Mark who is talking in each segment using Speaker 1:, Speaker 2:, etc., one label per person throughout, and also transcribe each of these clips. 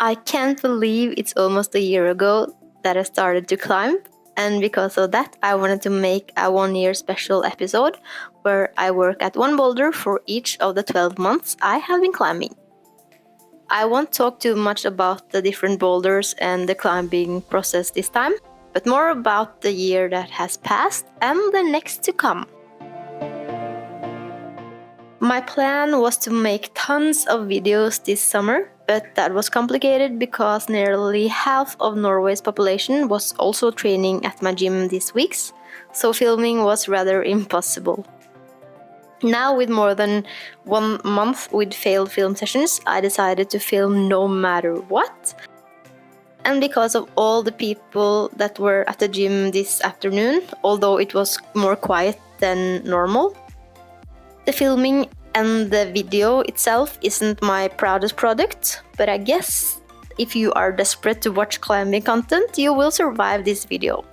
Speaker 1: I can't believe it's almost a year ago that I started to climb, and because of that, I wanted to make a 1-year special episode where I work at one boulder for each of the 12 months I have been climbing. I won't talk too much about the different boulders and the climbing process this time, but more about the year that has passed and the next to come. My plan was to make tons of videos this summer, but that was complicated because nearly half of Norway's population was also training at my gym these weeks, so filming was rather impossible. Now, with more than 1 month with failed film sessions, I decided to film no matter what. And because of all the people that were at the gym this afternoon, although it was more quiet than normal, the filming and the video itself isn't my proudest product, but I guess if you are desperate to watch climbing content, you will survive this video.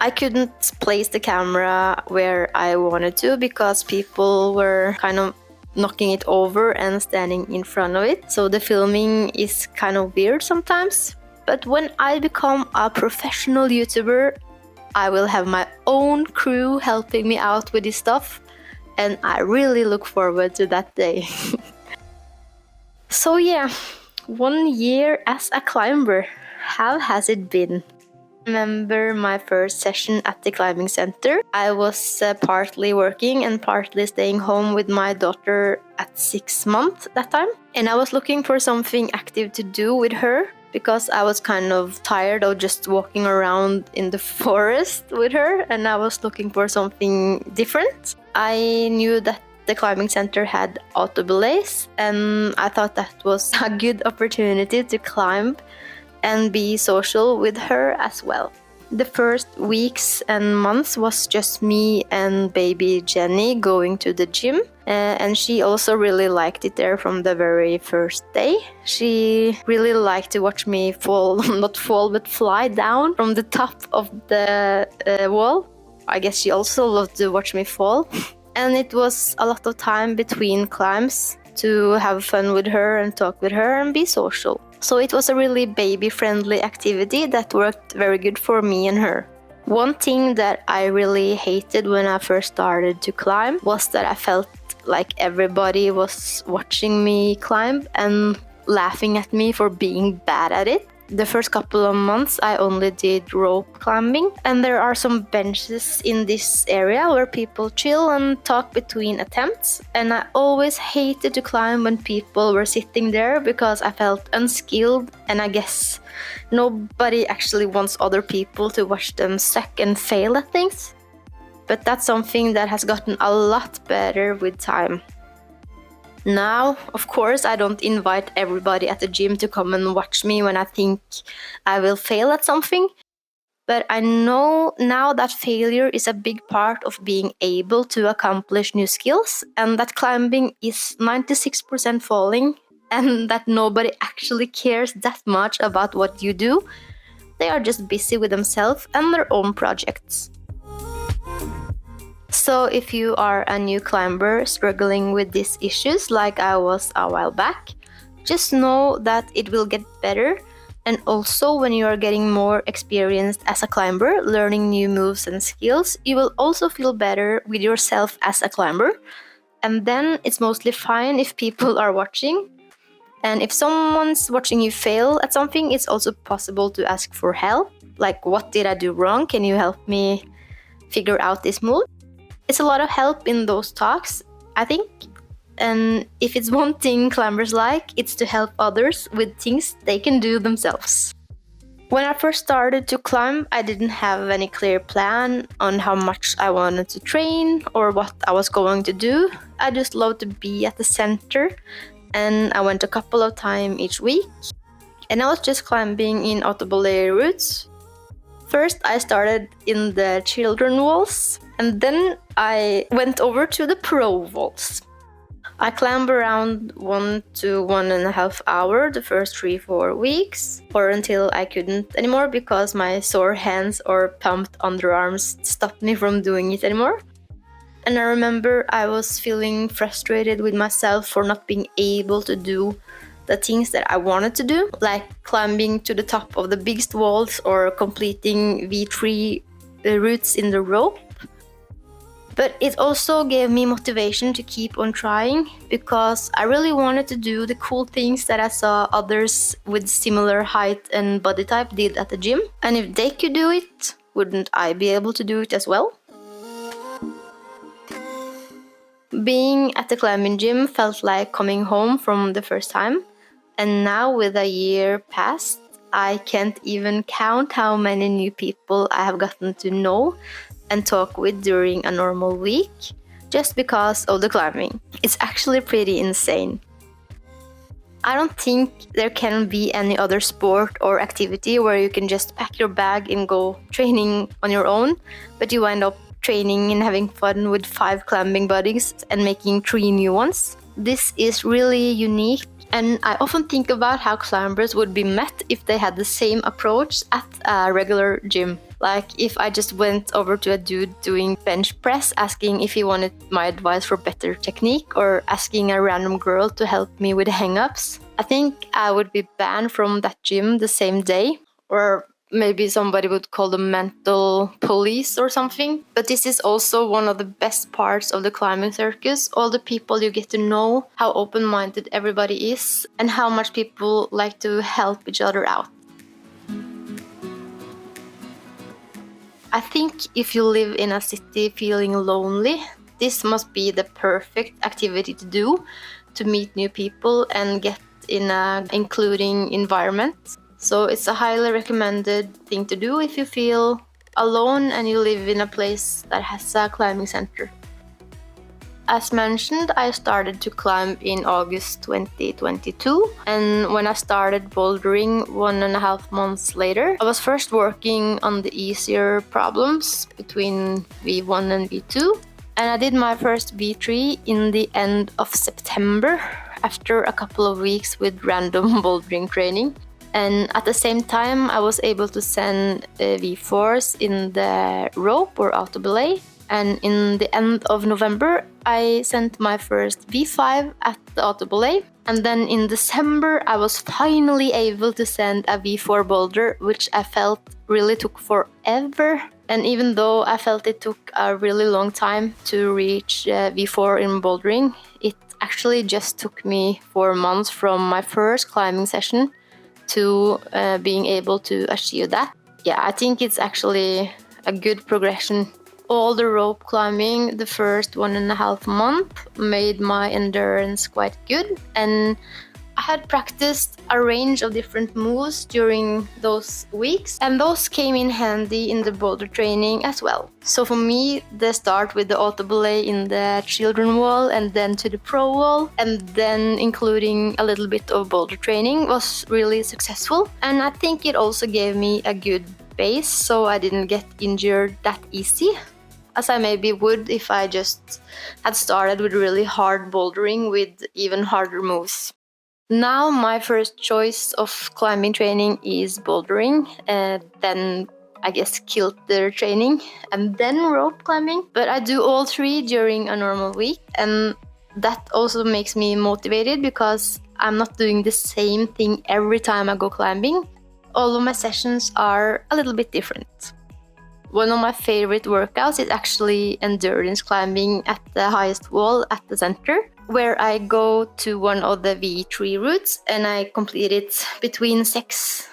Speaker 1: I couldn't place the camera where I wanted to because people were kind of knocking it over and standing in front of it, so the filming is kind of weird sometimes. But when I become a professional YouTuber, I will have my own crew helping me out with this stuff, and I really look forward to that day. So yeah, 1 year as a climber. How has it been? I remember my first session at the climbing center. I was partly working and partly staying home with my daughter at 6 months that time. And I was looking for something active to do with her because I was kind of tired of just walking around in the forest with her, and I was looking for something different. I knew that the climbing center had auto belays, and I thought that was a good opportunity to climb and be social with her as well. The first weeks and months was just me and baby Jenny going to the gym, and she also really liked it there from the very first day. She really liked to watch me fall, not fall, but fly down from the top of the wall. I guess she also loved to watch me fall. And it was a lot of time between climbs to have fun with her and talk with her and be social. So it was a really baby-friendly activity that worked very good for me and her. One thing that I really hated when I first started to climb was that I felt like everybody was watching me climb and laughing at me for being bad at it. The first couple of months I only did rope climbing, and there are some benches in this area where people chill and talk between attempts, and I always hated to climb when people were sitting there because I felt unskilled, and I guess nobody actually wants other people to watch them suck and fail at things. But that's something that has gotten a lot better with time. Now, of course, I don't invite everybody at the gym to come and watch me when I think I will fail at something. But I know now that failure is a big part of being able to accomplish new skills, and that climbing is 96% falling, and that nobody actually cares that much about what you do. They are just busy with themselves and their own projects. So if you are a new climber struggling with these issues like I was a while back, just know that it will get better. And also when you are getting more experienced as a climber, learning new moves and skills, you will also feel better with yourself as a climber. And then it's mostly fine if people are watching. And if someone's watching you fail at something, it's also possible to ask for help. Like, what did I do wrong? Can you help me figure out this move? It's a lot of help in those talks, I think. And if it's one thing climbers like, it's to help others with things they can do themselves. When I first started to climb, I didn't have any clear plan on how much I wanted to train or what I was going to do. I just loved to be at the center, and I went a couple of times each week. And I was just climbing in auto-belay routes. First, I started in the children walls, and then I went over to the pro walls. I climbed around 1 to 1.5 hours the first 3-4 weeks, or until I couldn't anymore because my sore hands or pumped underarms stopped me from doing it anymore. And I remember I was feeling frustrated with myself for not being able to do the things that I wanted to do, like climbing to the top of the biggest walls or completing V3 routes in the rope. But it also gave me motivation to keep on trying, because I really wanted to do the cool things that I saw others with similar height and body type did at the gym. And if they could do it, wouldn't I be able to do it as well? Being at the climbing gym felt like coming home from the first time. And now, with a year past, I can't even count how many new people I have gotten to know and talk with during a normal week, just because of the climbing. It's actually pretty insane. I don't think there can be any other sport or activity where you can just pack your bag and go training on your own, but you wind up training and having fun with 5 climbing buddies and making 3 new ones. This is really unique, and I often think about how climbers would be met if they had the same approach at a regular gym. Like if I just went over to a dude doing bench press asking if he wanted my advice for better technique, or asking a random girl to help me with hang-ups. I think I would be banned from that gym the same day, or maybe somebody would call the mental police or something. But this is also one of the best parts of the climbing circus. All the people you get to know, how open-minded everybody is, and how much people like to help each other out. I think if you live in a city feeling lonely, this must be the perfect activity to do, to meet new people and get in an including environment. So it's a highly recommended thing to do if you feel alone and you live in a place that has a climbing center. As mentioned, I started to climb in August 2022, and when I started bouldering 1.5 months later, I was first working on the easier problems between V1 and V2, and I did my first V3 in the end of September after a couple of weeks with random bouldering training. And at the same time, I was able to send V4s in the rope or auto belay. And in the end of November, I sent my first V5 at the auto belay. And then in December, I was finally able to send a V4 boulder, which I felt really took forever. And even though I felt it took a really long time to reach V4 in bouldering, it actually just took me 4 months from my first climbing session to being able to achieve that. Yeah, I think it's actually a good progression. All the rope climbing the first 1.5 months made my endurance quite good, and I had practiced a range of different moves during those weeks, and those came in handy in the boulder training as well. So for me, the start with the auto belay in the children wall and then to the pro wall, and then including a little bit of boulder training was really successful. And I think it also gave me a good base, so I didn't get injured that easy, as I maybe would if I just had started with really hard bouldering with even harder moves. Now my first choice of climbing training is bouldering, then I guess kilter training, and then rope climbing. But I do all 3 during a normal week, and that also makes me motivated because I'm not doing the same thing every time I go climbing. All of my sessions are a little bit different. One of my favorite workouts is actually endurance climbing at the highest wall at the center, where I go to one of the V3 routes and I complete it between 6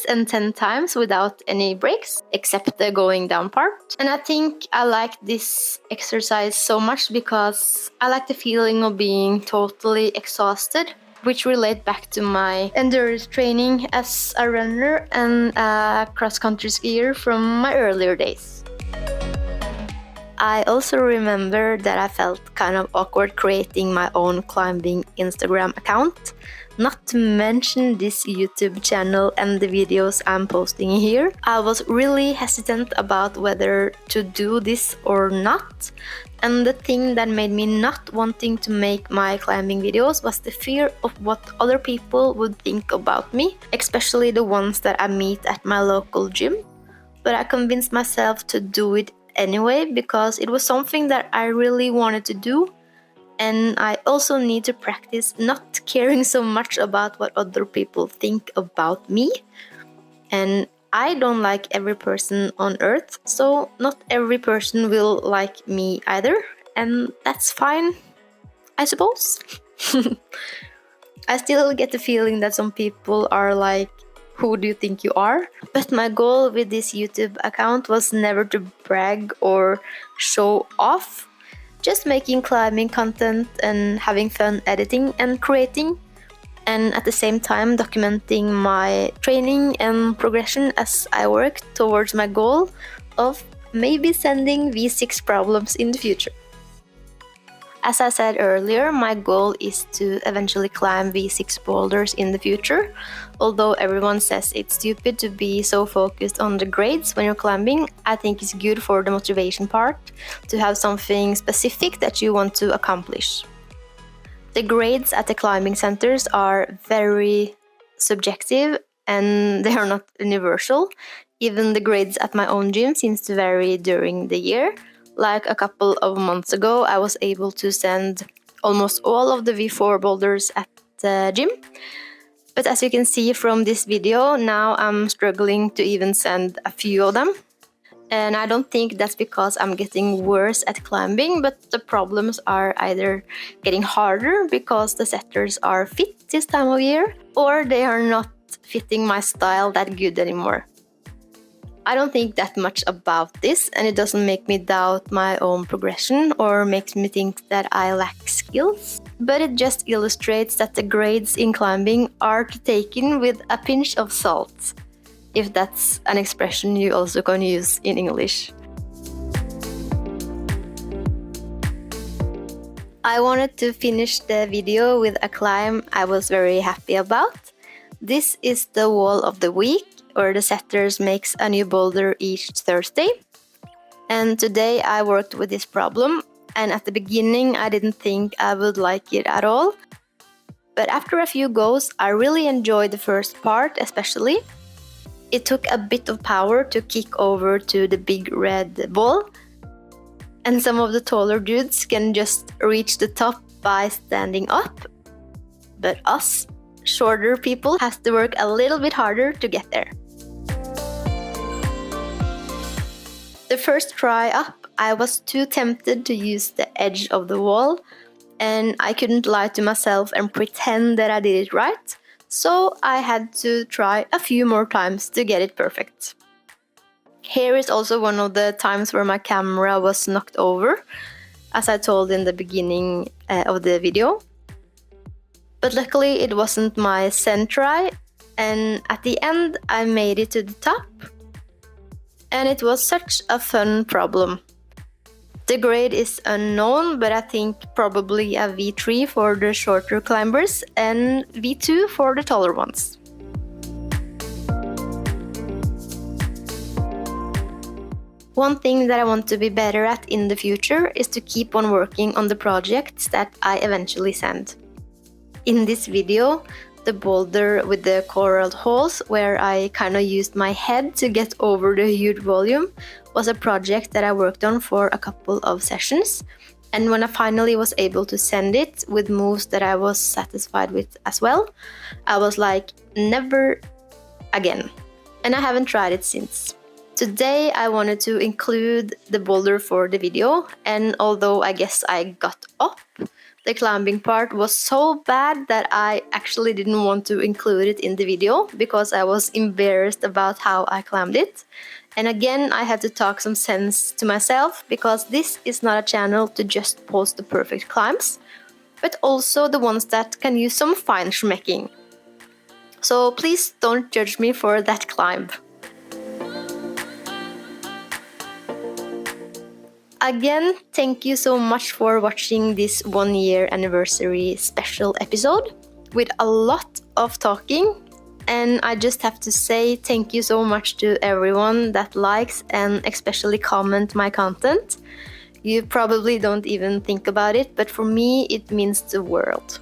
Speaker 1: and 10 times without any breaks, except the going down part. And I think I like this exercise so much because I like the feeling of being totally exhausted, which relate back to my endurance training as a runner and a cross-country skier from my earlier days. I also remember that I felt kind of awkward creating my own climbing Instagram account, not to mention this YouTube channel and the videos I'm posting here. I was really hesitant about whether to do this or not. And the thing that made me not wanting to make my climbing videos was the fear of what other people would think about me, especially the ones that I meet at my local gym. But I convinced myself to do it anyway because it was something that I really wanted to do, And I also need to practice not caring so much about what other people think about me. And I don't like every person on earth, so not every person will like me either. And that's fine, I suppose. I still get the feeling that some people are like, who do you think you are? But my goal with this YouTube account was never to brag or show off, just making climbing content and having fun editing and creating, and at the same time documenting my training and progression as I work towards my goal of maybe sending V6 problems in the future. As I said earlier, my goal is to eventually climb V6 boulders in the future. Although everyone says it's stupid to be so focused on the grades when you're climbing, I think it's good for the motivation part to have something specific that you want to accomplish. The grades at the climbing centers are very subjective and they are not universal. Even the grades at my own gym seems to vary during the year. Like a couple of months ago, I was able to send almost all of the V4 boulders at the gym. But as you can see from this video, now I'm struggling to even send a few of them. And I don't think that's because I'm getting worse at climbing, but the problems are either getting harder because the setters are fit this time of year, or they are not fitting my style that good anymore. I don't think that much about this, and it doesn't make me doubt my own progression or makes me think that I lack skills. But it just illustrates that the grades in climbing are to take in with a pinch of salt, if that's an expression you also can use in English. I wanted to finish the video with a climb I was very happy about. This is the wall of the week, where the setters makes a new boulder each Thursday. And today I worked with this problem, and at the beginning I didn't think I would like it at all. But after a few goes, I really enjoyed the first part especially. It took a bit of power to kick over to the big red ball, and some of the taller dudes can just reach the top by standing up. But us shorter people have to work a little bit harder to get there. The first try up, I was too tempted to use the edge of the wall, and I couldn't lie to myself and pretend that I did it right, so I had to try a few more times to get it perfect. Here is also one of the times where my camera was knocked over, as I told in the beginning of the video. But luckily it wasn't my send try, and at the end I made it to the top. And it was such a fun problem. The grade is unknown, but I think probably a V3 for the shorter climbers and V2 for the taller ones. One thing that I want to be better at in the future is to keep on working on the projects that I eventually send. In this video, the boulder with the coral holes, where I kind of used my head to get over the huge volume, was a project that I worked on for a couple of sessions. And when I finally was able to send it with moves that I was satisfied with as well, I was like, never again. And I haven't tried it since. Today I wanted to include the boulder for the video, and although I guess I got up, the climbing part was so bad that I actually didn't want to include it in the video because I was embarrassed about how I climbed it. And again, I had to talk some sense to myself because this is not a channel to just post the perfect climbs, but also the ones that can use some fine schmecking. So please don't judge me for that climb. Again, thank you so much for watching this 1 year anniversary special episode with a lot of talking. And I just have to say thank you so much to everyone that likes and especially comment my content. You probably don't even think about it, but for me it means the world.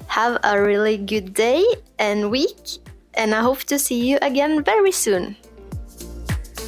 Speaker 1: Have a really good day and week, and I hope to see you again very soon.